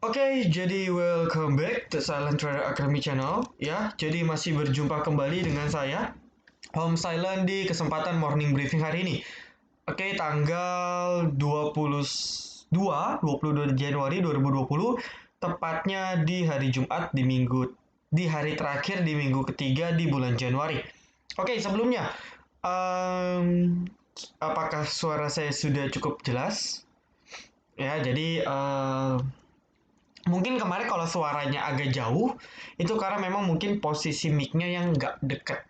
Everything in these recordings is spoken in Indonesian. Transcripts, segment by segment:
Oke, jadi welcome back to Silent Trader Academy Channel ya. Jadi masih berjumpa kembali dengan saya, Om Silent di kesempatan morning briefing hari ini. Oke, tanggal 22 Januari 2020, tepatnya di hari Jumat di hari terakhir di minggu ketiga di bulan Januari. Oke, sebelumnya, apakah suara saya sudah cukup jelas? Ya, jadi mungkin kemarin kalau suaranya agak jauh, itu karena memang mungkin posisi mic-nya yang nggak deket.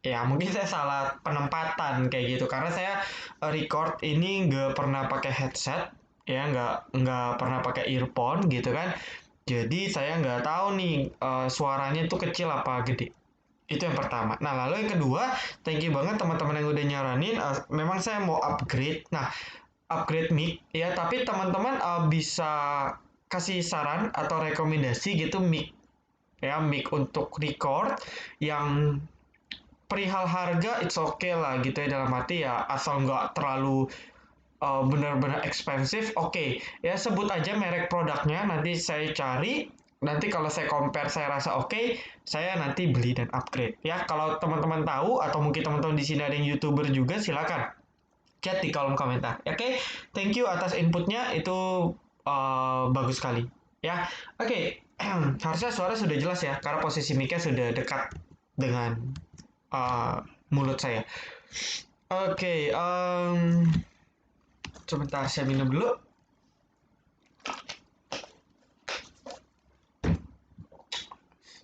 Ya, mungkin saya salah penempatan kayak gitu. Karena saya record ini nggak pernah pakai headset, ya nggak pernah pakai earphone gitu kan. Jadi saya nggak tahu nih suaranya itu kecil apa gede. Itu yang pertama. Nah, lalu yang kedua, thank you banget teman-teman yang udah nyaranin. Memang saya mau upgrade. Nah, upgrade mic ya, tapi teman-teman bisa kasih saran atau rekomendasi gitu mic ya, mic untuk record yang perihal harga it's okay lah gitu ya, dalam arti ya asal nggak terlalu benar-benar expensive. Oke, ya sebut aja merek produknya, nanti saya cari, nanti kalau saya compare saya rasa oke, saya nanti beli dan upgrade ya. Kalau teman-teman tahu atau mungkin teman-teman di sini ada yang YouTuber juga, silakan chat di kolom komentar. Oke, thank you atas inputnya, itu bagus sekali. Ya, oke. Harusnya suara sudah jelas ya, karena posisi mic-nya sudah dekat dengan mulut saya. Oke, sebentar saya minum dulu.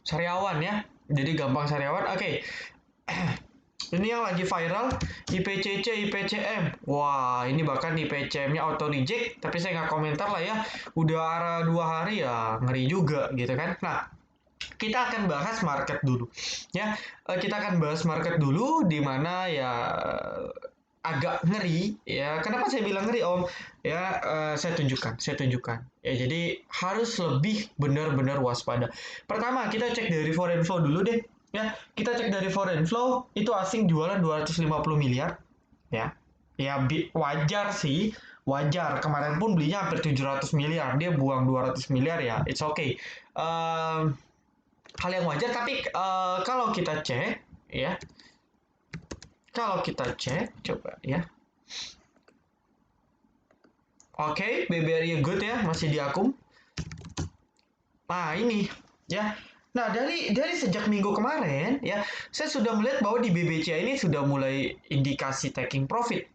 Sariawan ya, jadi gampang sariawan. Oke. Ini yang lagi viral, IPCC, IPCM. Wah, ini bahkan IPCM-nya auto reject, tapi saya nggak komentar lah ya. Udah arah 2 hari ya, ngeri juga gitu kan. Nah, kita akan bahas market dulu. Ya, kita akan bahas market dulu, di mana ya agak ngeri ya. Kenapa saya bilang ngeri, Om? Ya, saya tunjukkan. Ya, jadi harus lebih benar-benar waspada. Pertama, kita cek dari foreign flow dulu deh. Ya, kita cek dari foreign flow, itu asing jualan 250 miliar. Ya, ya wajar sih. Wajar. Kemarin pun belinya hampir 700 miliar. Dia buang 200 miliar ya. It's okay. Hal yang wajar, tapi kalau kita cek, ya. Kalau kita cek, coba ya. Oke, BBRI good ya, masih di akum. Nah, ini ya. Nah, dari sejak minggu kemarin ya, saya sudah melihat bahwa di BBCA ini sudah mulai indikasi taking profit.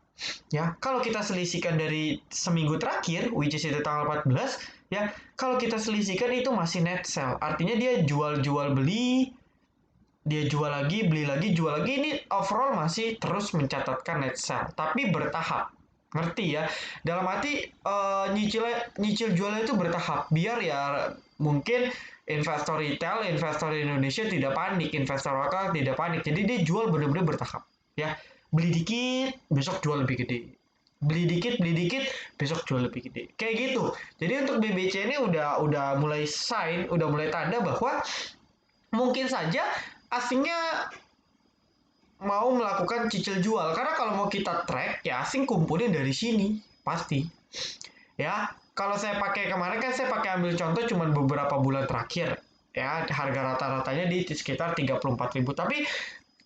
Ya, kalau kita selisihkan dari seminggu terakhir, which is itu tanggal 14, ya, kalau kita selisihkan itu masih net sell. Artinya dia jual-jual beli, dia jual lagi, beli lagi, jual lagi. Ini overall masih terus mencatatkan net sell, tapi bertahap. Ngerti ya? Dalam arti nyicil jualnya itu bertahap. Biar ya mungkin investor retail, investor Indonesia tidak panik, investor lokal tidak panik. Jadi dia jual benar-benar bertahap. Ya, beli dikit, besok jual lebih gede. Beli dikit, besok jual lebih gede. Kayak gitu. Jadi untuk BBC ini udah mulai sign, udah mulai tanda bahwa mungkin saja asingnya mau melakukan cicil jual, karena kalau mau kita track ya asing kumpulin dari sini pasti ya. Kalau saya pakai kemarin kan, saya pakai ambil contoh cuma beberapa bulan terakhir ya, harga rata-ratanya di sekitar 34.000, tapi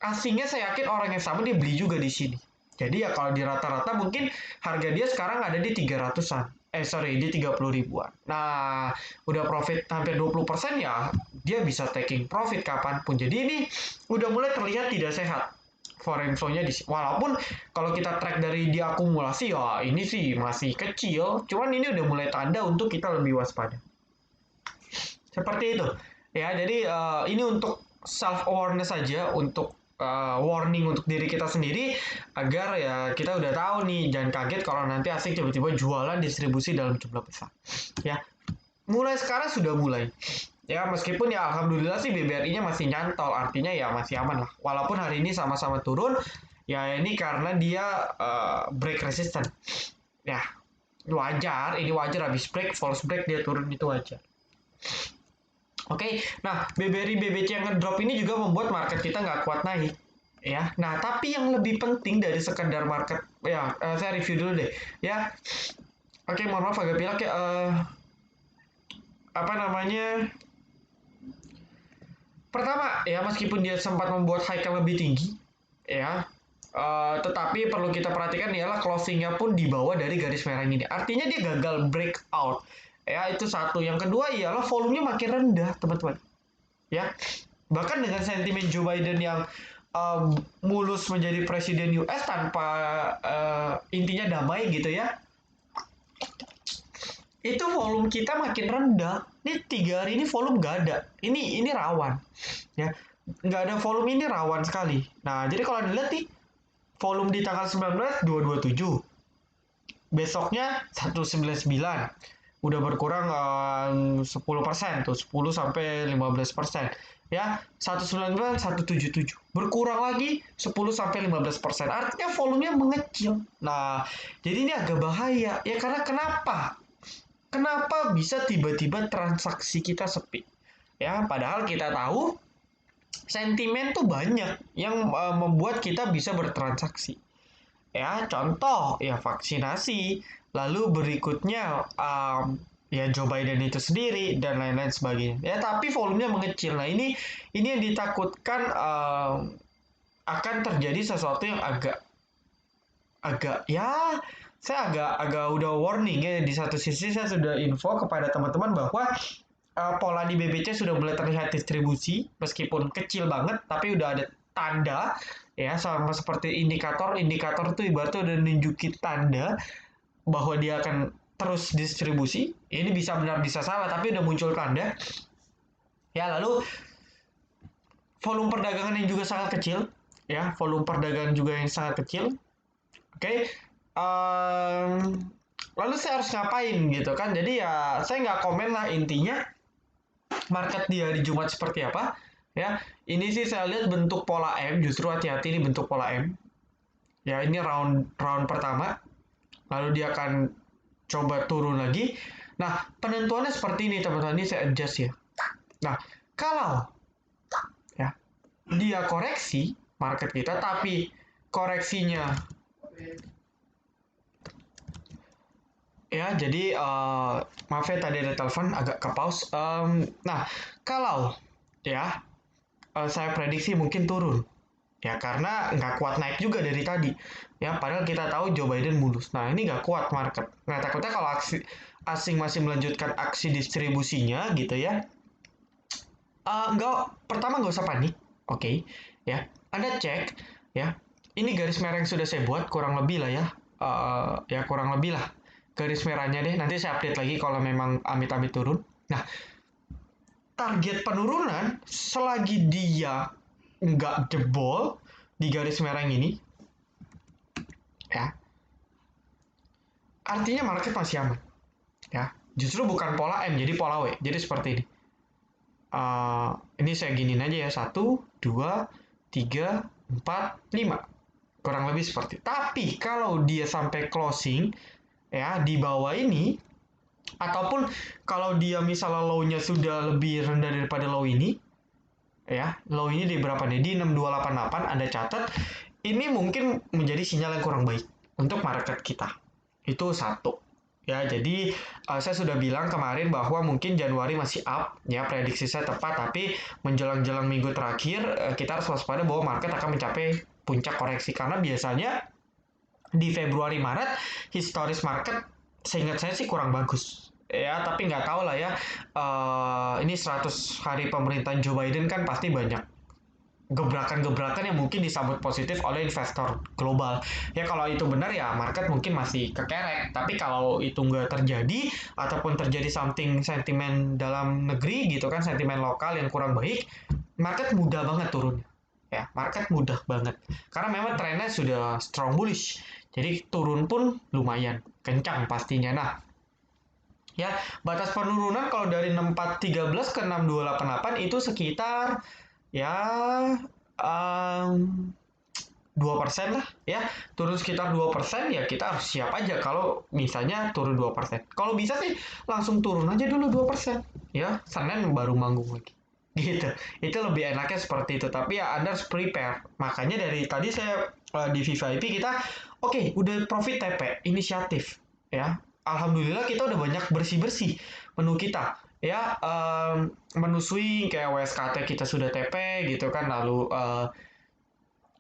asingnya saya yakin orang yang sama dia beli juga di sini. Jadi ya kalau di rata-rata mungkin harga dia sekarang ada di 300-an. Sorry, di 30 ribuan. Nah, udah profit hampir 20% ya, dia bisa taking profit kapanpun. Jadi ini udah mulai terlihat tidak sehat foreign flow-nya walaupun kalau kita track dari diakumulasi ya ini sih masih kecil, cuman ini udah mulai tanda untuk kita lebih waspada. Seperti itu. Ya, jadi ini untuk self awareness saja, untuk warning untuk diri kita sendiri, agar ya kita udah tahu nih, jangan kaget kalau nanti asing tiba-tiba jualan distribusi dalam jumlah besar. Ya, mulai sekarang sudah mulai. Ya, meskipun ya alhamdulillah sih BBRI-nya masih nyantol, artinya ya masih aman lah. Walaupun hari ini sama-sama turun, ya ini karena dia break resistant. Ya, wajar, ini wajar, habis break, false break dia turun, itu wajar. Oke, nah BBRI BBC yang ngedrop ini juga membuat market kita nggak kuat naik. Ya, nah tapi yang lebih penting dari sekedar market, ya saya review dulu deh. Ya, oke, mohon maaf agak pilek ya. apa namanya, pertama ya, meskipun dia sempat membuat high yang lebih tinggi ya, tetapi perlu kita perhatikan ialah closingnya pun di bawah dari garis merah ini. Artinya dia gagal breakout. Ya, itu satu. Yang kedua ialah volumenya makin rendah, teman-teman. Ya, bahkan dengan sentimen Joe Biden yang mulus menjadi presiden US tanpa intinya damai gitu ya, itu volume kita makin rendah. Ini 3 hari ini volume nggak ada. Ini rawan, ya. Nggak ada volume ini rawan sekali. Nah, jadi kalau dilihat nih, volume di tanggal 19 227, besoknya 199, udah berkurang 10% tuh, 10 sampai 15%. Ya, 199 177, berkurang lagi 10 sampai 15%. Artinya volumenya mengecil. Nah, jadi ini agak bahaya ya, karena kenapa? Kenapa bisa tiba-tiba transaksi kita sepi? Ya, padahal kita tahu sentimen tuh banyak yang membuat kita bisa bertransaksi. Ya, contoh ya vaksinasi, lalu berikutnya ya Joe Biden itu sendiri dan lain-lain sebagainya. Ya, tapi volumenya mengecil. Nah, ini yang ditakutkan akan terjadi sesuatu yang agak agak ya, saya agak udah warning ya. Di satu sisi saya sudah info kepada teman-teman bahwa pola di BBC sudah mulai terlihat distribusi, meskipun kecil banget, tapi udah ada tanda ya, sama seperti indikator. Indikator itu ibaratnya udah nunjukin tanda bahwa dia akan terus distribusi. Ini bisa benar bisa salah, tapi udah muncul tanda. Ya, lalu volume perdagangan yang juga sangat kecil, ya, volume perdagangan juga yang sangat kecil. Oke, lalu saya harus ngapain gitu kan? Jadi ya saya nggak komen lah, intinya market di hari Jumat seperti apa. Ya, ini sih saya lihat bentuk pola M, justru hati-hati ini bentuk pola M. Ya, ini round round pertama, lalu dia akan coba turun lagi. Nah, penentuannya seperti ini teman-teman, ini saya adjust ya. Nah, kalau ya dia koreksi market kita, tapi koreksinya ya, jadi maaf ya tadi ada telepon agak ke pause. Nah, kalau ya saya prediksi mungkin turun ya, karena nggak kuat naik juga dari tadi ya, padahal kita tahu Joe Biden mulus. Nah, ini nggak kuat market. Nah, takutnya kalau asing masih melanjutkan aksi distribusinya gitu ya, pertama nggak usah panik. Oke, ya, Anda cek ya, ini garis merah yang sudah saya buat kurang lebih lah ya. Ya kurang lebih lah garis merahnya deh, nanti saya update lagi kalau memang amit-amit turun. Nah, target penurunan selagi dia nggak jebol di garis merah yang ini ya, artinya market masih aman ya. Justru bukan pola M, jadi pola W. Jadi seperti ini. Ini saya giniin aja ya, 1 2 3 4 5, kurang lebih seperti. Tapi kalau dia sampai closing ya di bawah ini, ataupun kalau dia misalnya low-nya sudah lebih rendah daripada low ini ya, low ini di berapa nih, di 6288, Anda catat, ini mungkin menjadi sinyal yang kurang baik untuk market kita. Itu satu ya. Jadi saya sudah bilang kemarin bahwa mungkin Januari masih up ya, prediksi saya tepat, tapi menjelang-jelang minggu terakhir kita harus waspada bahwa market akan mencapai puncak koreksi, karena biasanya di Februari Maret historis market seingat saya sih kurang bagus ya, tapi nggak tahu lah ya. Ini 100 hari pemerintahan Joe Biden kan pasti banyak gebrakan-gebrakan yang mungkin disambut positif oleh investor global. Ya, kalau itu benar ya market mungkin masih kekerek. Tapi kalau itu nggak terjadi, ataupun terjadi something sentimen dalam negeri gitu kan, sentimen lokal yang kurang baik, market mudah banget turun. Ya, market mudah banget. Karena memang trennya sudah strong bullish. Jadi turun pun lumayan kencang pastinya. Nah, ya, batas penurunan kalau dari 6413 ke 6288 itu sekitar ya 2% lah ya, turun sekitar 2%. Ya, kita harus siap aja kalau misalnya turun 2%. Kalau bisa sih langsung turun aja dulu 2% ya, Senin baru manggung lagi gitu. Itu lebih enaknya seperti itu, tapi ya Anda harus prepare. Makanya dari tadi saya di VVIP kita oke, udah profit TP inisiatif ya, alhamdulillah kita udah banyak bersih-bersih menu kita ya, menu swing kayak WSKT kita sudah TP gitu kan, lalu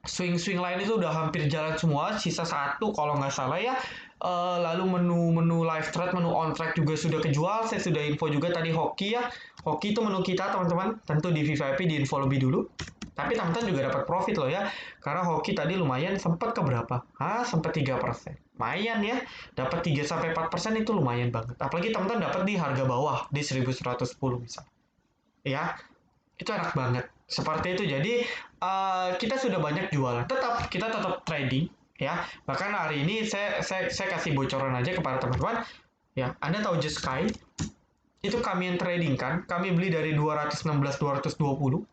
swing-swing lain itu udah hampir jalan semua, sisa satu kalau nggak salah ya. Lalu menu-menu live trade, menu on track juga sudah kejual. Saya sudah info juga tadi hoki ya. Hoki itu menu kita teman-teman. Tentu di VVIP di info lebih dulu. Tapi teman-teman juga dapat profit loh ya. Karena hoki tadi lumayan sempat ke berapa? Sempat 3%. Lumayan ya. Dapat 3-4% itu lumayan banget. Apalagi teman-teman dapat di harga bawah di 1110 misal. Ya, itu enak banget. Seperti itu. Jadi kita sudah banyak jualan. Kita tetap trading ya. Bahkan hari ini saya kasih bocoran aja kepada teman-teman. Ya, Anda tahu Just Sky? Itu kami yang trading kan. Kami beli dari 216 220.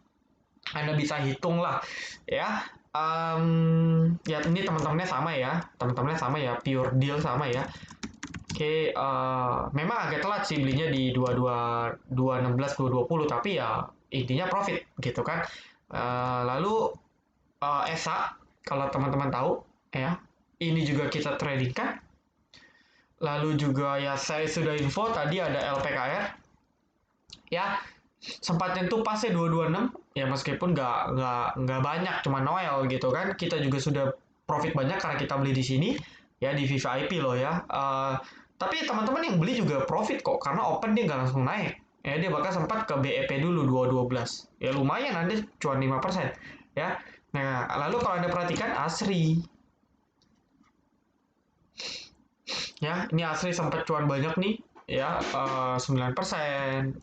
Anda bisa hitung lah ya. Ya ini teman-temannya sama ya. Teman-temannya sama ya, pure deal sama ya. Oke, memang agak telat sih belinya di 216 220, tapi ya intinya profit gitu kan. Lalu ESA, kalau teman-teman tahu ya, ini juga kita trading kan. Lalu juga ya saya sudah info tadi ada LPKR ya, sempat nyentuh pasnya 226 ya, meskipun nggak banyak, cuma Noel gitu kan. Kita juga sudah profit banyak karena kita beli di sini ya, di VVIP loh ya. Tapi teman-teman yang beli juga profit kok, karena open dia nggak langsung naik ya, dia bakal sempat ke BEP dulu 212 ya, lumayan Anda cuan 5% ya. Nah lalu kalau Anda perhatikan Asri ya, ini Asri sempat cuan banyak nih ya, 9%.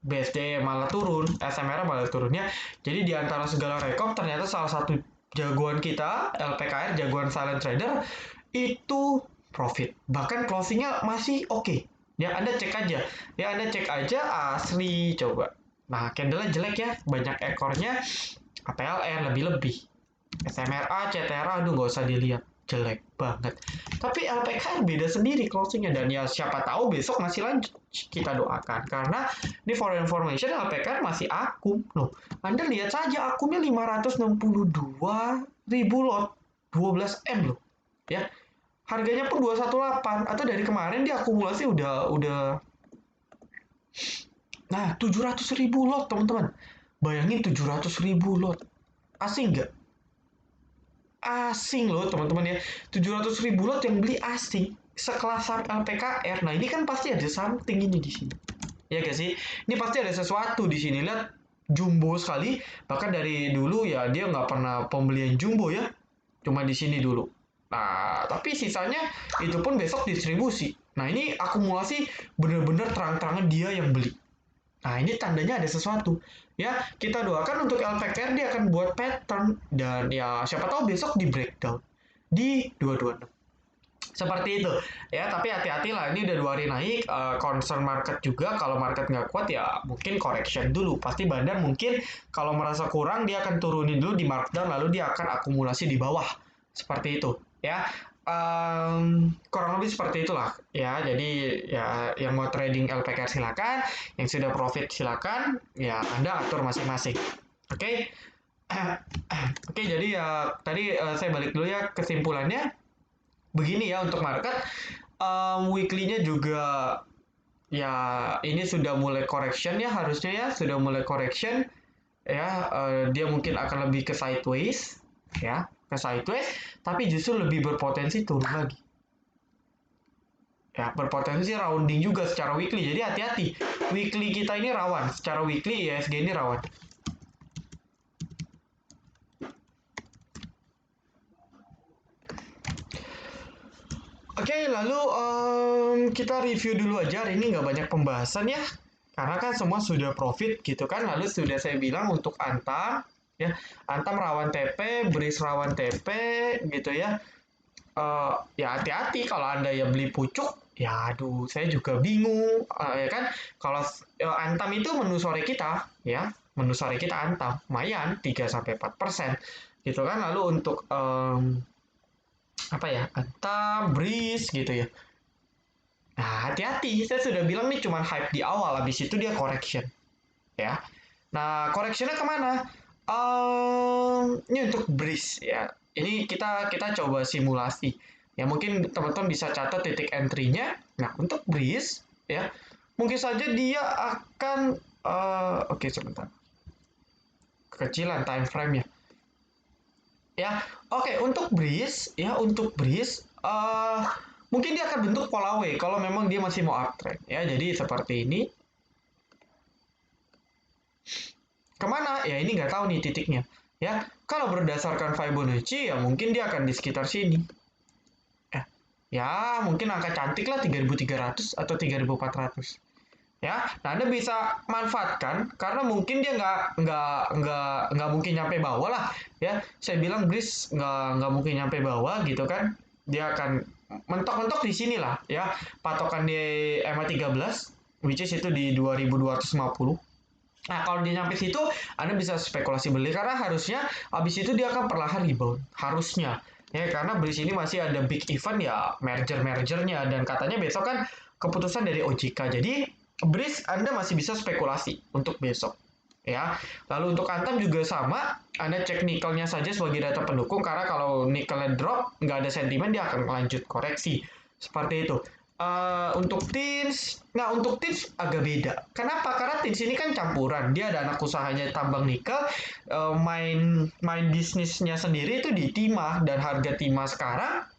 BSD malah turun, SMR malah turun ya. Jadi di antara segala rekor ternyata salah satu jagoan kita, LPKR, jagoan silent trader, itu profit. Bahkan closingnya masih oke. Ya, Anda cek aja. Ya, Anda cek aja Asri coba. Nah, candle-nya jelek ya, banyak ekornya, APLN lebih-lebih. SMRA, CTRA, aduh nggak usah dilihat. Jelek banget. Tapi LPKR beda sendiri closingnya. Dan ya siapa tahu besok masih lanjut. Kita doakan. Karena ini for information LPKR masih akum. Loh, Anda lihat saja akumnya 562 ribu lot. 12M loh. Ya, harganya pun 218. Atau dari kemarin dia akumulasi udah nah 700 ribu lot teman-teman. Bayangin 700 ribu lot. Asing nggak? Asing loh teman-teman ya, 700 ribu lot yang beli asing sekelas LPKR. Nah ini kan pasti ada something ini di sini ya gak sih, ini pasti ada sesuatu di sini. Lihat jumbo sekali, bahkan dari dulu ya dia nggak pernah pembelian jumbo ya, cuma di sini dulu. Nah tapi sisanya itu pun besok distribusi. Nah ini akumulasi, bener-bener terang-terangan dia yang beli. Nah, ini tandanya ada sesuatu. Ya, kita doakan untuk LPKR dia akan buat pattern, dan ya siapa tahu besok di breakdown di 226. Seperti itu. Ya, tapi hati-hati lah, ini udah 2 hari naik, concern market juga. Kalau market nggak kuat ya mungkin correction dulu. Pasti badan mungkin kalau merasa kurang dia akan turunin dulu di markdown, lalu dia akan akumulasi di bawah. Seperti itu. Ya, kurang lebih seperti itulah ya. Jadi ya yang mau trading LPKR silakan, yang sudah profit silakan ya, Anda atur masing-masing. Oke. Oke, jadi ya tadi saya balik dulu ya, kesimpulannya begini ya untuk market. Weekly-nya juga ya ini sudah mulai correction ya, harusnya ya sudah mulai correction ya. Dia mungkin akan lebih ke sideways ya, ke sideways, tapi justru lebih berpotensi turun lagi ya, berpotensi rounding juga secara weekly. Jadi hati-hati, weekly kita ini rawan, secara weekly ISG ini rawan. Oke, lalu kita review dulu aja. Hari ini nggak banyak pembahasan ya, karena kan semua sudah profit gitu kan. Lalu sudah saya bilang untuk Antam ya, Antam rawan TP, Breeze rawan TP gitu ya. Ya hati-hati kalau Anda ya beli pucuk, ya aduh saya juga bingung. Ya kan, kalau Antam itu menu sore kita ya, menu sore kita Antam lumayan 3-4% gitu kan. Lalu untuk apa ya, Antam, Breeze gitu ya. Nah hati-hati, saya sudah bilang nih cuman hype di awal, habis itu dia correction ya. Nah correctionnya kemana? Ini untuk Breeze ya. Ini kita coba simulasi. Ya mungkin teman-teman bisa catat titik entry-nya. Nah untuk Breeze ya, mungkin saja dia akan oke, sebentar, kekecilan time frame nya ya. Oke, untuk breeze mungkin dia akan bentuk pola W kalau memang dia masih mau uptrend ya. Jadi seperti ini. Kemana? Ya ini nggak tahu nih titiknya. Ya, kalau berdasarkan Fibonacci ya mungkin dia akan di sekitar sini. Ya, mungkin angka cantik lah 3.300 atau 3.400. Ya, nah Anda bisa manfaatkan karena mungkin dia nggak mungkin nyampe bawah lah. Ya, saya bilang Breeze nggak mungkin nyampe bawah gitu kan. Dia akan mentok-mentok di sini lah ya. Patokan di EMA 13, which is itu di 2.250. Nah, kalau dia nyampe situ, Anda bisa spekulasi beli karena harusnya habis itu dia akan perlahan rebound. Harusnya. Ya, karena beli sini masih ada big event ya, mergernya dan katanya besok kan keputusan dari OJK. Jadi, Breeze Anda masih bisa spekulasi untuk besok. Ya. Lalu untuk Antam juga sama, Anda cek nikelnya saja sebagai data pendukung karena kalau nikelnya drop, nggak ada sentimen dia akan lanjut koreksi. Seperti itu. Untuk Tins agak beda. Kenapa? Karena Tins ini kan campuran. Dia ada anak usahanya tambang nikel, main bisnisnya sendiri itu di timah dan harga timah sekarang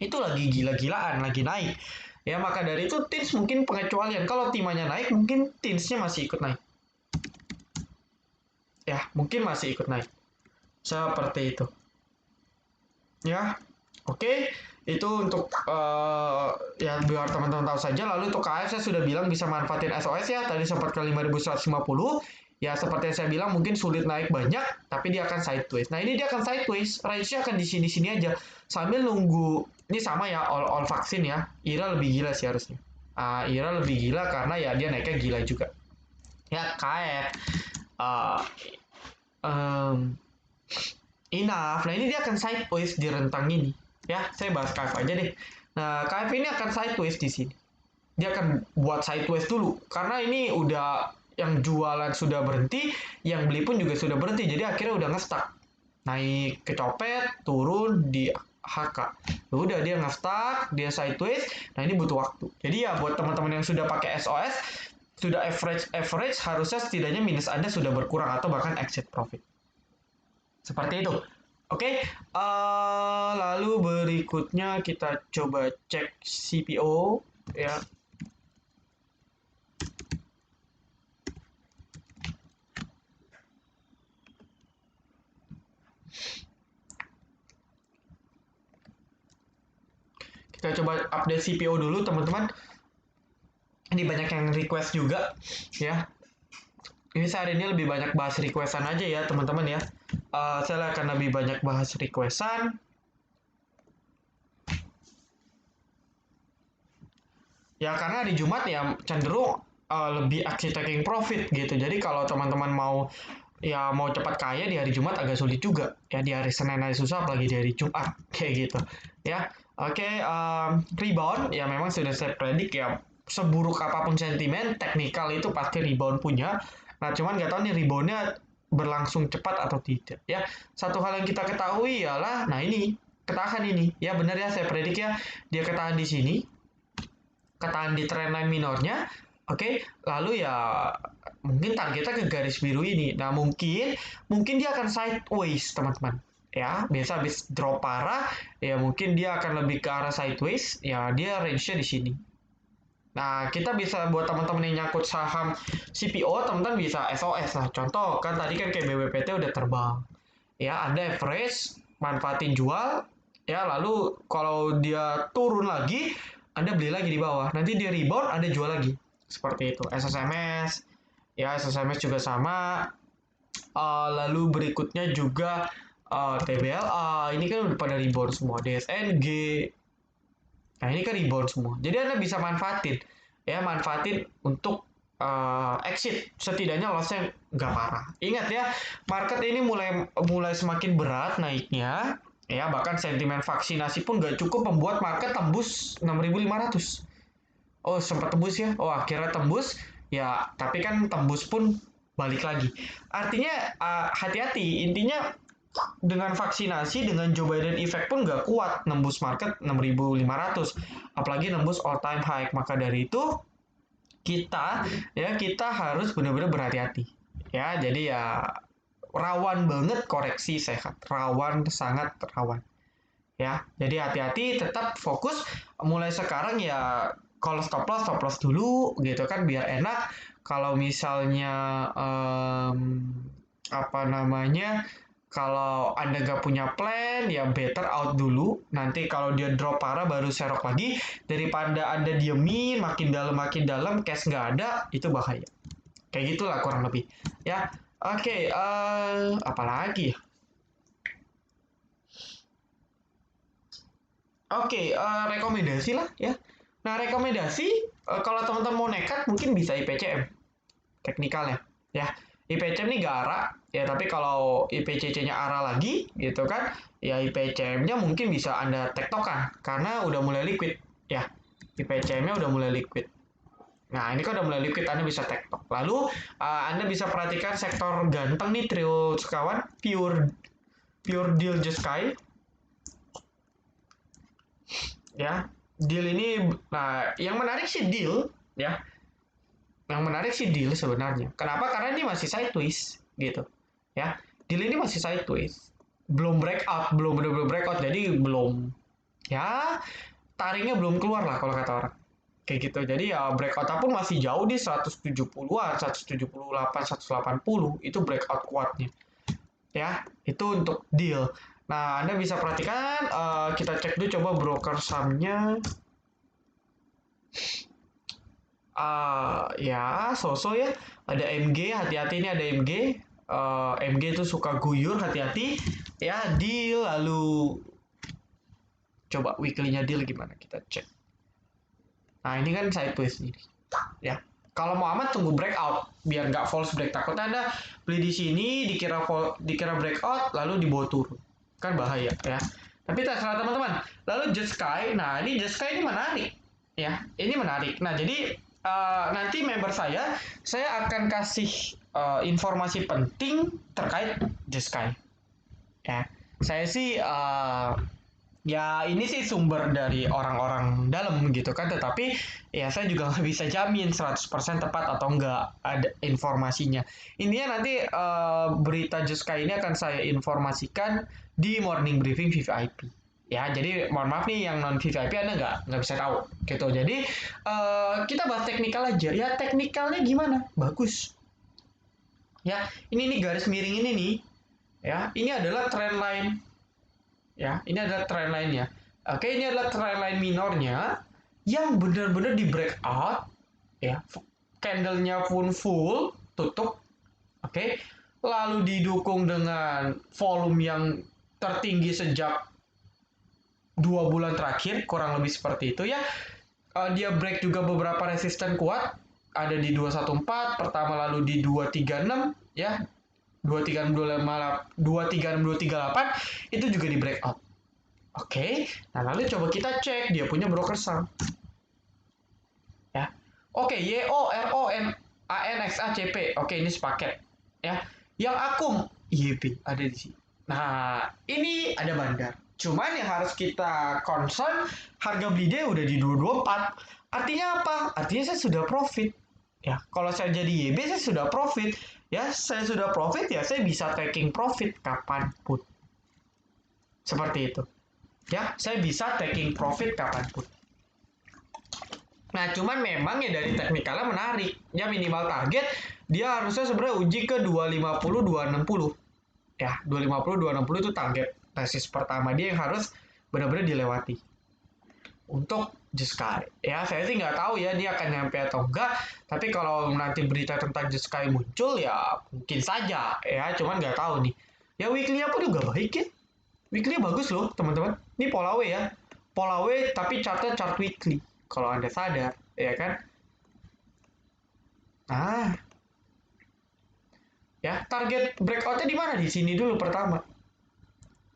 itu lagi gila-gilaan, lagi naik. Ya maka dari itu Tins mungkin pengecualian. Kalau timahnya naik, mungkin Tinsnya masih ikut naik. Ya, mungkin masih ikut naik. Seperti itu. Ya, oke. Itu untuk ya biar teman-teman tahu saja. Lalu untuk KF saya sudah bilang bisa manfaatin SOS ya. Tadi sempat ke 5.150. Ya seperti yang saya bilang mungkin sulit naik banyak, tapi dia akan sideways. Nah ini dia akan sideways, range-nya akan di sini-sini aja. Sambil nunggu, ini sama ya all vaksin ya. IRA lebih gila sih harusnya. IRA lebih gila karena ya dia naiknya gila juga. Ya KF. Uh, um, Enough. Nah, ini dia akan sideways di rentang ini. Ya, saya bahas KF aja deh. Nah, KF ini akan sideways di sini. Dia akan buat sideways dulu. Karena ini udah yang jualan sudah berhenti, yang beli pun juga sudah berhenti. Jadi akhirnya udah nge-stuck. Naik kecopet, turun di HK. Udah dia nge-stuck, dia sideways. Nah, ini butuh waktu. Jadi ya buat teman-teman yang sudah pakai SOS, sudah average harusnya setidaknya minus Anda sudah berkurang atau bahkan exit profit. Seperti itu. Oke, lalu berikutnya kita coba cek CPO ya. Kita coba update CPO dulu teman-teman. Ini banyak yang request juga ya. Ini saya hari ini lebih banyak bahas requestan aja ya teman-teman ya. Saya akan lebih banyak bahas requestan. Ya karena hari Jumat ya cenderung lebih aksi taking profit gitu. Jadi kalau teman-teman mau cepat kaya di hari Jumat agak sulit juga. Ya di hari Senin hari susah apalagi di hari Jumat kayak gitu. Ya. Oke, rebound ya memang sudah saya predik ya seburuk apapun sentimen teknikal itu pasti rebound punya. Nah, cuman nggak tahu nih reboundnya berlangsung cepat atau tidak. Ya, satu hal yang kita ketahui ialah, nah ini ketahan ini. Ya benar ya saya predik ya dia ketahan di sini, ketahan di trendline minornya. Oke, lalu ya mungkin targetnya ke garis biru ini. Nah, mungkin dia akan sideways, teman-teman. Ya, biasa habis drop parah, ya mungkin dia akan lebih ke arah sideways. Ya, dia range-nya di sini. Nah, kita bisa buat teman-teman yang nyangkut saham CPO, teman-teman bisa SOS lah. Contoh, kan tadi kan kayak BWPT udah terbang. Ya, Anda average, manfaatin jual, ya lalu kalau dia turun lagi, Anda beli lagi di bawah. Nanti dia rebound, Anda jual lagi. Seperti itu. SSMS, ya SSMS juga sama. Lalu berikutnya juga TBLA, ini kan udah pada rebound semua. DSNG, nah ini kan rebound semua. Jadi Anda bisa manfaatin. Ya, manfaatin untuk exit. Setidaknya lossnya nggak parah. Ingat ya, market ini mulai semakin berat naiknya. Ya, bahkan sentimen vaksinasi pun nggak cukup membuat market tembus 6.500. Oh, sempat tembus ya. Oh, akhirnya tembus. Ya, tapi kan tembus pun balik lagi. Artinya hati-hati. Intinya dengan vaksinasi, dengan Joe Biden effect pun nggak kuat nembus market 6.500. Apalagi nembus all time high. Maka dari itu, kita harus benar-benar berhati-hati. Ya, jadi ya rawan banget koreksi sehat, rawan, sangat rawan. Ya, jadi hati-hati, tetap fokus mulai sekarang ya. Kalau stop loss dulu gitu kan biar enak. Kalau misalnya apa namanya, kalau Anda nggak punya plan, ya better out dulu. Nanti kalau dia drop parah baru serok lagi. Daripada Anda diemin, makin dalam, cash nggak ada, itu bahaya. Kayak gitulah kurang lebih. Ya, oke, apa lagi? Oke, rekomendasi lah ya. Nah, rekomendasi kalau teman-teman mau nekat mungkin bisa IPCM teknikalnya ya. IPCM ini gak ARA ya, tapi kalau IPCC-nya ARA lagi gitu kan, ya IPCM-nya mungkin bisa Anda tektokan karena udah mulai liquid ya. IPCM-nya udah mulai liquid. Nah, ini kan udah mulai liquid, Anda bisa tektok. Lalu Anda bisa perhatikan sektor ganteng nih trio sekawan, pure pure deal just sky ya. Deal ini, nah yang menarik sih deal ya, yang menarik sih deal sebenarnya. Kenapa? Karena ini masih sideways gitu ya. Deal ini masih sideways, belum breakout, belum benar-benar breakout, jadi belum, ya taringnya belum keluar lah kalau kata orang kayak gitu. Jadi ya breakout pun masih jauh di 170-an, 178, 180 itu breakout kuatnya ya. Itu untuk deal. Nah, Anda bisa perhatikan, kita cek dulu coba broker sahamnya. Ya, so-so ya. Ada MG, hati-hati ini ada MG. MG itu suka guyur, hati-hati. Ya, deal, lalu coba weekly-nya deal gimana, kita cek. Nah, ini kan sideways ini. Ya. Kalau mau aman tunggu breakout biar nggak false break. Takutnya Anda beli di sini dikira breakout lalu dibawa turun. Kan bahaya ya. Tapi terserah teman-teman. Lalu Just Sky, nah ini Just Sky ini menarik ya. Ini menarik. Nah, jadi nanti member saya akan kasih informasi penting terkait Just Sky. Ya, saya sih ya ini sih sumber dari orang-orang dalam gitu kan, tetapi ya saya juga nggak bisa jamin 100% tepat atau enggak ada informasinya. Intinya nanti berita Juska ini akan saya informasikan di morning briefing VVIP. Ya, jadi mohon maaf nih yang non VVIP Anda nggak bisa tahu gitu. Jadi kita bahas teknikal aja. Ya, teknikalnya gimana? Bagus. Ya, ini nih garis miring ini nih. Ya, ini adalah trend line ya. Ini adalah trend line-nya. Oke, ini adalah trend line minornya yang benar-benar di breakout ya. Candle-nya pun full tutup. Oke. Lalu didukung dengan volume yang tertinggi sejak 2 bulan terakhir, kurang lebih seperti itu ya. Dia break juga beberapa resisten kuat, ada di 214 pertama, lalu di 236 ya, 236 238 itu juga di breakout. Oke, nah lalu coba kita cek dia punya broker saham. Ya. Oke, YORON ANXACP. Oke, ini sepaket. Ya. Yang akum YB ada di sini. Nah, ini ada bandar. Cuman yang harus kita concern, harga beli dia udah di 224. Artinya apa? Artinya saya sudah profit. Ya, kalau saya jadi YB saya sudah profit. Ya, saya sudah profit ya saya bisa taking profit kapanpun. Seperti itu. Ya, saya bisa taking profit kapanpun. Nah, cuman memang ya dari teknikalnya menarik. Ya minimal target dia harusnya sebenarnya uji ke 250 260. Ya, 250 260 itu target tesis pertama dia yang harus benar-benar dilewati. Untuk Jeskai. Ya, saya sih nggak tahu ya dia akan nyampe atau enggak. Tapi kalau nanti berita tentang Jeskai muncul ya mungkin saja ya, cuman nggak tahu nih. Ya weekly-nya pun juga baik ya. Weekly bagus loh, teman-teman. Ini pola W ya. Pola W tapi chartnya chart weekly. Kalau Anda sadar, ya kan? Nah, ya target breakoutnya di mana? Di sini dulu pertama.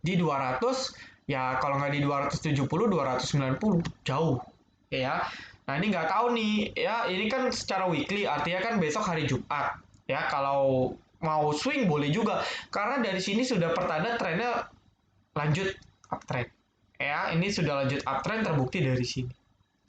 Di 200, ya kalau nggak di 270, 290. Jauh. Ya. Nah, ini nggak tahu nih. Ya, ini kan secara weekly, artinya kan besok hari Jumat. Ya, kalau mau swing boleh juga. Karena dari sini sudah pertanda trennya lanjut uptrend. Ya, ini sudah lanjut uptrend terbukti dari sini.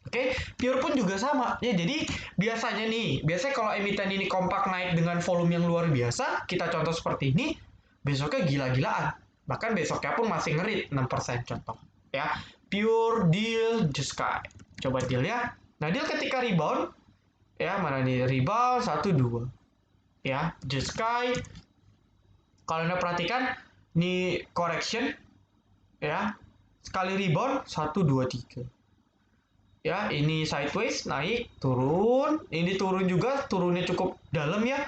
Oke, Pure pun juga sama. Ya, jadi biasanya kalau emiten ini kompak naik dengan volume yang luar biasa, kita contoh seperti ini, besoknya gila-gilaan. Bahkan besoknya pun masih ngerit 6% contoh. Ya, Pure, Deal, Just Sky. Coba Deal ya. Nah, Deal ketika rebound, ya mana nih rebound 1 2. Ya, Just Sky. Kalau Anda perhatikan, ini correction, ya. Sekali rebound 1 2 3. Ya, ini sideways naik turun, ini turun juga, turunnya cukup dalam ya,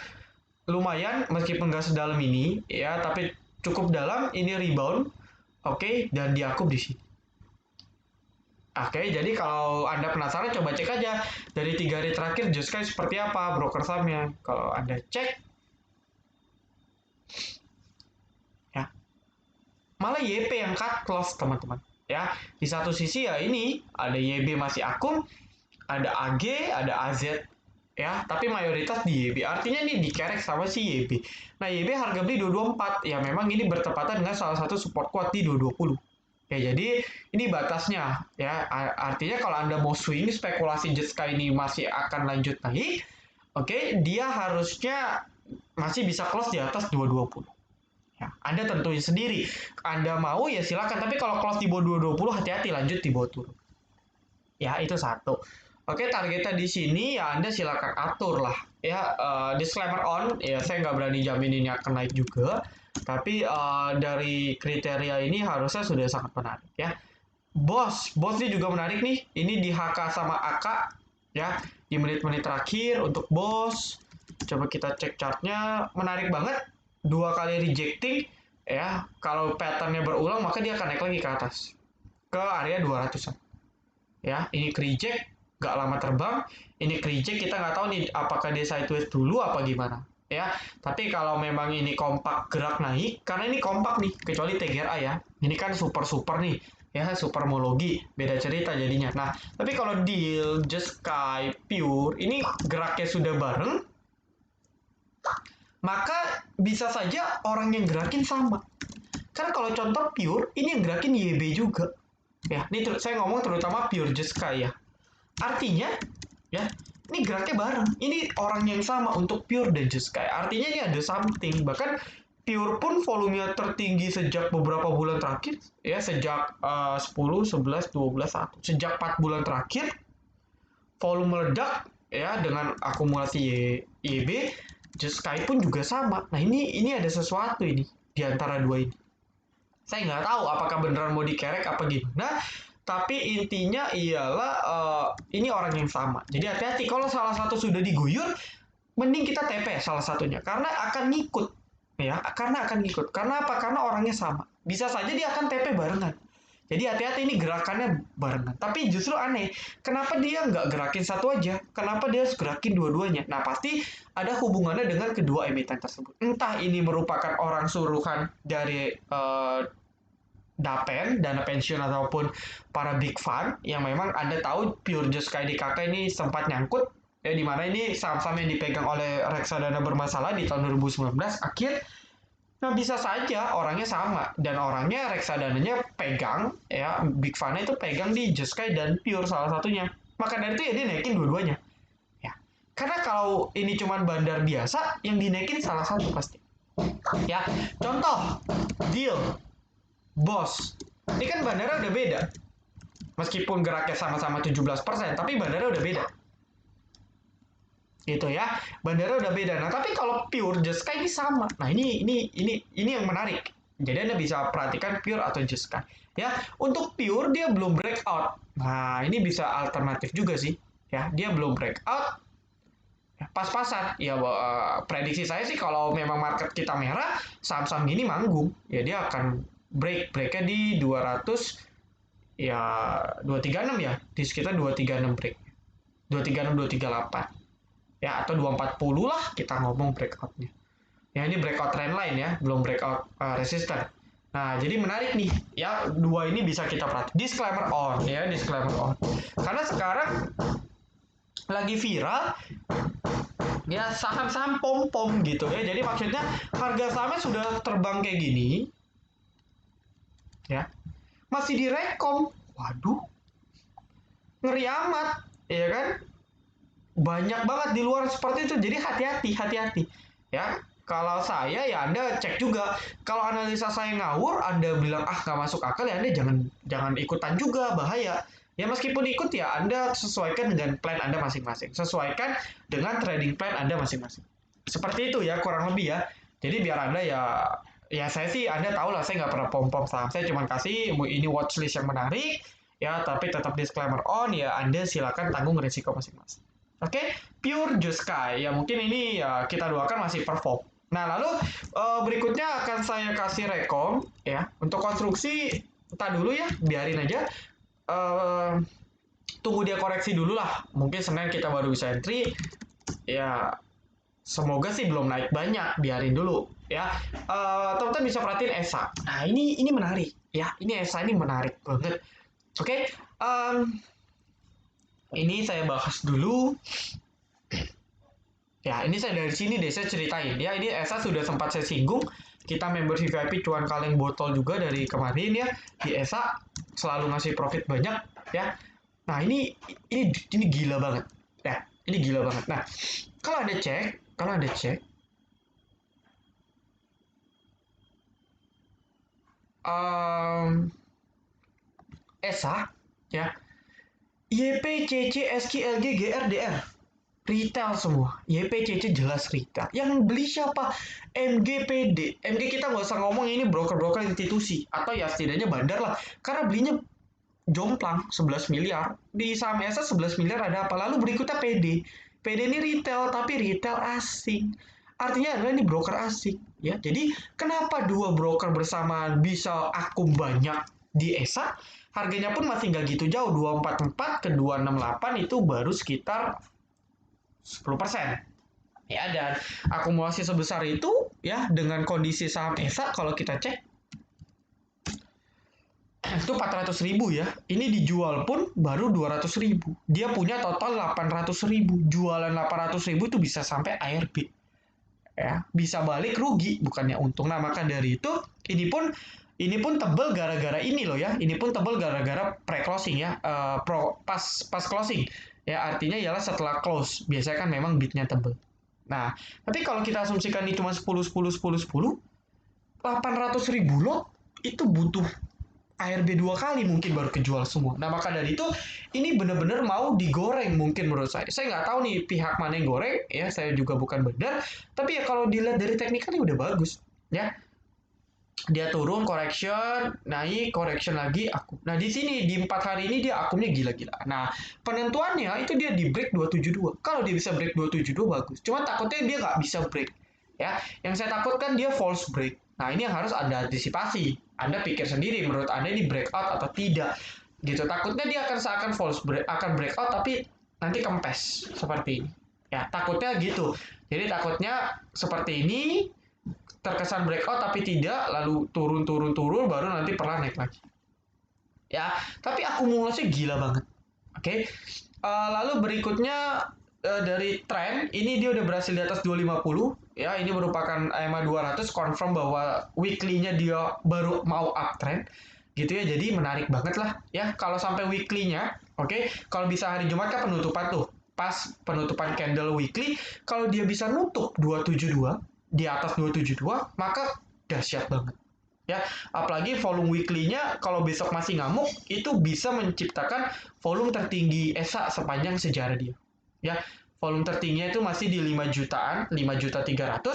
lumayan meskipun nggak sedalam ini ya, tapi cukup dalam. Ini rebound, oke, dan diakup di sini. Oke, jadi kalau Anda penasaran coba cek aja dari 3 hari terakhir Just Sky seperti apa broker sahamnya. Kalau Anda cek ya, malah YP yang cut loss teman-teman. Ya, di satu sisi ya ini ada YB masih akum, ada AG, ada AZ, ya, tapi mayoritas di YB. Artinya ini dikerek sama si YB. Nah, YB harga beli 224. Ya, memang ini bertepatan dengan salah satu support kuat di 220. Ya, jadi ini batasnya ya. Artinya kalau Anda mau swing spekulasi Just Sky ini masih akan lanjut naik, oke, dia harusnya masih bisa close di atas 220. Ya, Anda tentuin sendiri. Anda mau ya silakan, tapi kalau close di bawah 220 hati-hati lanjut di bawah turun. Ya, itu satu. Oke, targetnya di sini ya Anda silakan atur lah. Ya, disclaimer on, ya saya nggak berani jamin ini akan naik juga. Tapi dari kriteria ini harusnya sudah sangat menarik ya. Bos ini juga menarik nih. Ini di HK sama AK ya. Di menit-menit terakhir untuk bos. Coba kita cek chartnya, menarik banget. 2 kali rejecting ya. Kalau patternnya berulang maka dia akan naik lagi ke atas ke area 200-an. Ya, ini reject, nggak lama terbang. Ini reject, kita nggak tahu nih apakah dia sideways dulu apa gimana. Ya, tapi kalau memang ini kompak gerak naik, karena ini kompak nih, kecuali TGRA ya. Ini kan super nih, ya supermologi, beda cerita jadinya. Nah, tapi kalau Deal, Just Sky, Pure, ini geraknya sudah bareng, maka bisa saja orang yang gerakin sama. Karena kalau contoh Pure, ini yang gerakin YB juga. Ya, ini saya ngomong terutama Pure Just Sky ya. Artinya, ya, ini geraknya bareng. Ini orang yang sama untuk Pure dan Just Sky. Artinya ini ada something. Bahkan Pure pun volumenya tertinggi sejak beberapa bulan terakhir. Ya, sejak 10, 11, 12, 1. Sejak 4 bulan terakhir, volume meledak ya dengan akumulasi YB. Just Sky pun juga sama. Nah, ini ada sesuatu ini di antara dua ini. Saya nggak tahu apakah beneran mau dikerek apa gimana, tapi intinya ialah ini orang yang sama. Jadi hati-hati kalau salah satu sudah diguyur, mending kita TP salah satunya karena akan ngikut ya, karena akan ngikut. Karena apa? Karena orangnya sama. Bisa saja dia akan TP barengan. Jadi hati-hati ini gerakannya barengan. Tapi justru aneh, kenapa dia nggak gerakin satu aja? Kenapa dia harus gerakin dua-duanya? Nah, pasti ada hubungannya dengan kedua emiten tersebut. Entah ini merupakan orang suruhan dari Dapen, dana pensiun ataupun para big fund yang memang Anda tahu Pure Just Sky DKK ini sempat nyangkut ya, di mana ini saham-saham yang dipegang oleh reksadana bermasalah di tahun 2019 akhir. Nah, bisa saja orangnya sama dan orangnya reksadananya pegang ya, big fund itu pegang di Just Sky dan Pure salah satunya. Maka dari itu ya dia naikin dua-duanya. Ya. Karena kalau ini cuma bandar biasa yang dinaikin salah satu pasti. Ya, contoh deal Bos, ini kan bandara udah beda. Meskipun geraknya sama-sama 17%, tapi bandara udah beda. Gitu ya, bandara udah beda. Nah, tapi kalau Pure Just Sky ini sama. Nah, ini yang menarik. Jadi Anda bisa perhatikan Pure atau Just Sky. Ya, untuk Pure dia belum breakout. Nah, ini bisa alternatif juga sih. Ya, dia belum breakout. Pas-pasan. Ya, prediksi saya sih kalau memang market kita merah, saham-saham gini manggung. Ya, dia akan breaknya di 200 ya 236 ya, di sekitar 236 break, 236 238 ya, atau 240 lah kita ngomong breakoutnya ya. Ini breakout trend line ya, belum breakout resistant. Nah, jadi menarik nih ya, dua ini bisa kita perhatikan. Disclaimer on ya, disclaimer on, karena sekarang lagi viral ya saham-saham pom-pom gitu ya. Jadi maksudnya harga sahamnya sudah terbang kayak gini ya, masih direkom. Waduh, ngeri amat, ya kan? Banyak banget di luar seperti itu. Jadi hati-hati, hati-hati. Ya, kalau saya ya Anda cek juga. Kalau analisa saya ngawur, Anda bilang ah nggak masuk akal ya Anda jangan jangan ikutan juga, bahaya. Ya meskipun ikut ya Anda sesuaikan dengan plan Anda masing-masing. Sesuaikan dengan trading plan Anda masing-masing. Seperti itu ya kurang lebih ya. Jadi biar Anda ya saya sih Anda tahu lah saya nggak pernah pom-pom saham. Saya cuma kasih ini watchlist yang menarik ya tapi tetap disclaimer on ya Anda silakan tanggung risiko masing-masing. Oke, pure Just Sky. Ya mungkin ini ya kita doakan masih perform. Nah, lalu berikutnya akan saya kasih rekom ya untuk konstruksi. Kita dulu ya, biarin aja. Eh, Tunggu dia koreksi dulu lah. Mungkin Senin kita baru bisa entry. Ya, semoga sih belum naik banyak. Biarin dulu ya. Teman-teman bisa perhatiin ESA. Nah, ini menarik ya. Ini ESA ini menarik banget. Oke, ini saya bahas dulu. Ya, ini saya dari sini deh, saya ceritain. Ya, ini Esa sudah sempat saya singgung. Kita member VIP cuan kaleng botol juga dari kemarin ya. Di Esa selalu ngasih profit banyak ya. Nah, ini gila banget. Ya, ini gila banget. Nah, kalau Anda cek um, Esa ya, YPCC, SQ, LG, GR, DR. Retail semua. YPCC jelas retail. Yang beli siapa? MGPD. MG kita nggak usah ngomong ini broker-broker institusi. Atau ya setidaknya bandar lah. Karena belinya jomplang 11 miliar. Di saham ESA 11 miliar ada apa? Lalu berikutnya PD. PD ini retail, tapi retail asing. Artinya adalah ini broker asing. Ya, jadi kenapa dua broker bersamaan bisa akum banyak di ESA? Harganya pun masih nggak gitu jauh. 244 ke 268 itu baru sekitar 10%. Ya, dan akumulasi sebesar itu ya dengan kondisi saham ESA kalau kita cek itu 400.000 ya. Ini dijual pun baru 200.000. Dia punya total 800.000. Jualan 800.000 itu bisa sampai ARB. Ya, bisa balik rugi bukannya untung. Nah, maka dari itu ini pun tebel gara-gara ini loh ya. Ini pun tebel gara-gara pre-closing ya. Pas closing. Ya, artinya ialah setelah close. Biasanya kan memang bidnya tebel. Nah, tapi kalau kita asumsikan ini cuma 10, 10, 10, 10, 800.000 lot itu butuh ARB 2 kali mungkin baru kejual semua. Nah, maka dari itu ini benar-benar mau digoreng mungkin menurut saya. Saya nggak tahu nih pihak mana yang goreng, ya saya juga bukan benar. Tapi ya kalau dilihat dari teknikal udah bagus, ya. Dia turun, correction, naik, correction lagi, akum. Nah, di sini di 4 hari ini dia akumnya gila-gila. Nah, penentuannya itu dia di break 272. Kalau dia bisa break 272 bagus. Cuma takutnya dia nggak bisa break. Ya, yang saya takutkan dia false break. Nah, ini yang harus Anda antisipasi. Anda pikir sendiri menurut Anda ini breakout atau tidak. Gitu. Takutnya dia akan seakan false break, akan breakout tapi nanti kempes seperti ini. Ya, takutnya gitu. Jadi takutnya seperti ini terkesan breakout tapi tidak, lalu turun baru nanti perlahan naik lagi. Ya, tapi akumulasi gila banget. Oke. Lalu berikutnya dari tren ini dia udah berhasil di atas 250 ya, ini merupakan EMA 200 confirm bahwa weekly-nya dia baru mau uptrend gitu ya. Jadi menarik banget lah ya kalau sampai weekly-nya. Oke, kalau bisa hari Jumat kan penutupan tuh. Pas penutupan candle weekly, kalau dia bisa nutup 272 di atas 272 maka dahsyat banget ya. Apalagi volume weekly-nya kalau besok masih ngamuk itu bisa menciptakan volume tertinggi ESA sepanjang sejarah dia ya. Volume tertingginya itu masih di 5 jutaan, 5 juta 300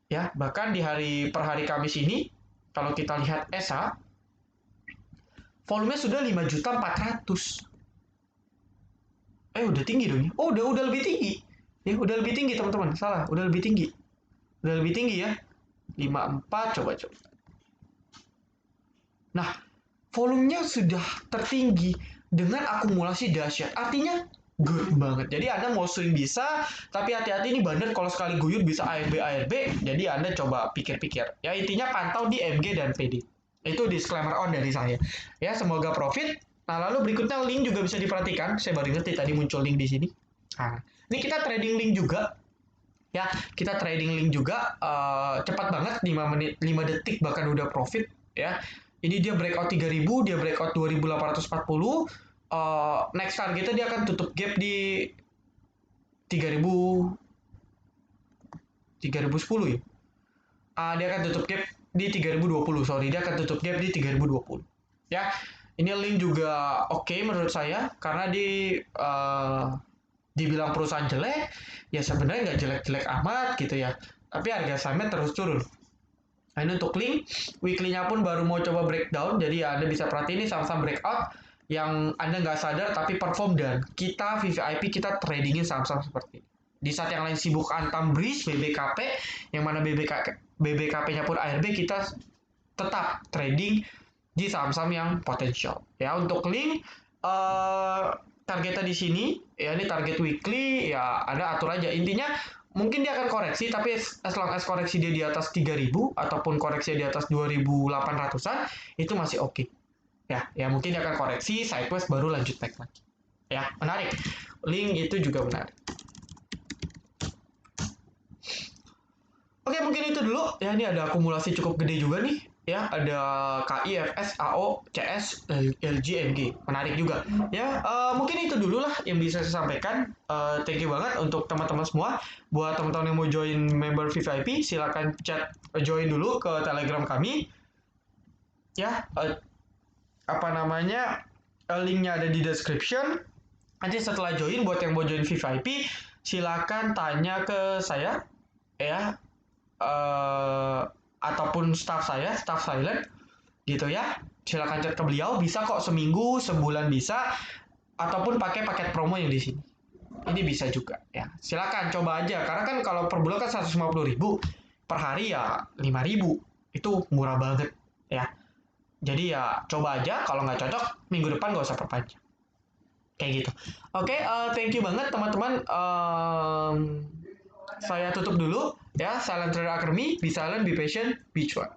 ya. Bahkan di per hari Kamis ini kalau kita lihat ESA volumenya sudah 5 juta 400. Udah tinggi dong ya. Oh, udah lebih tinggi. Ya, udah lebih tinggi teman-teman. Salah, udah lebih tinggi. Udah lebih tinggi ya. 54 coba. Nah, volumenya sudah tertinggi dengan akumulasi dahsyat. Artinya good banget. Jadi Anda mau swing bisa, tapi hati-hati ini bandar kalau sekali guyur bisa ARB. Jadi Anda coba pikir-pikir. Ya intinya pantau di MG dan PD. Itu disclaimer on dari saya. Ya semoga profit. Nah lalu berikutnya link juga bisa diperhatikan. Saya baru ngerti tadi muncul link di sini. Nah, ini kita trading link juga. Ya, kita trading link juga cepat banget 5 menit 5 detik bahkan udah profit ya. Ini dia breakout 3000, dia breakout 2840, next targetnya dia akan tutup gap di 3010 ya. Dia akan tutup gap di 3020, sorry, dia akan tutup gap di 3020. Ya, ini link juga oke menurut saya karena dibilang perusahaan jelek, ya sebenarnya nggak jelek-jelek amat gitu ya. Tapi harga sahamnya terus turun. Nah, ini untuk link, weekly-nya pun baru mau coba breakdown, jadi ya Anda bisa perhatiin ini saham-saham breakout yang Anda nggak sadar tapi perform, dan kita VVIP kita tradingin saham-saham seperti ini. Di saat yang lain sibuk Antam Breeze, BBKP, yang mana BBKP-nya pun ARB, kita tetap trading di saham-saham yang potensial. Ya, untuk link targetnya di sini, ya ini target weekly, ya Anda atur aja. Intinya mungkin dia akan koreksi, tapi as long as koreksi dia di atas 3000 ataupun koreksi di atas 2800-an, itu masih oke. Ya mungkin dia akan koreksi sideways baru lanjut naik lagi. Ya, menarik. Link itu juga menarik. Oke, mungkin itu dulu. Ya, ini ada akumulasi cukup gede juga nih. Ya, ada KI, FS, AO, CS, LG, MG. Menarik juga. Ya, mungkin itu dulu lah yang bisa saya sampaikan. Thank you banget untuk teman-teman semua. Buat teman-teman yang mau join member VVIP, silakan chat join dulu ke Telegram kami. Ya, apa namanya? Linknya ada di description. Nanti setelah join, buat yang mau join VVIP, silakan tanya ke saya. Ya, ataupun staff saya, staff silent gitu ya. Silakan chat ke beliau, bisa kok seminggu, sebulan bisa, ataupun pakai paket promo yang di sini. Ini bisa juga ya. Silakan coba aja, karena kan kalau per bulan kan 150.000, per hari ya 5.000. Itu murah banget ya. Jadi ya coba aja, kalau nggak cocok minggu depan nggak usah perpanjang. Kayak gitu. Oke, thank you banget teman-teman. Saya tutup dulu ya. Silent Trader Academy, be silent, be patient, be cuan.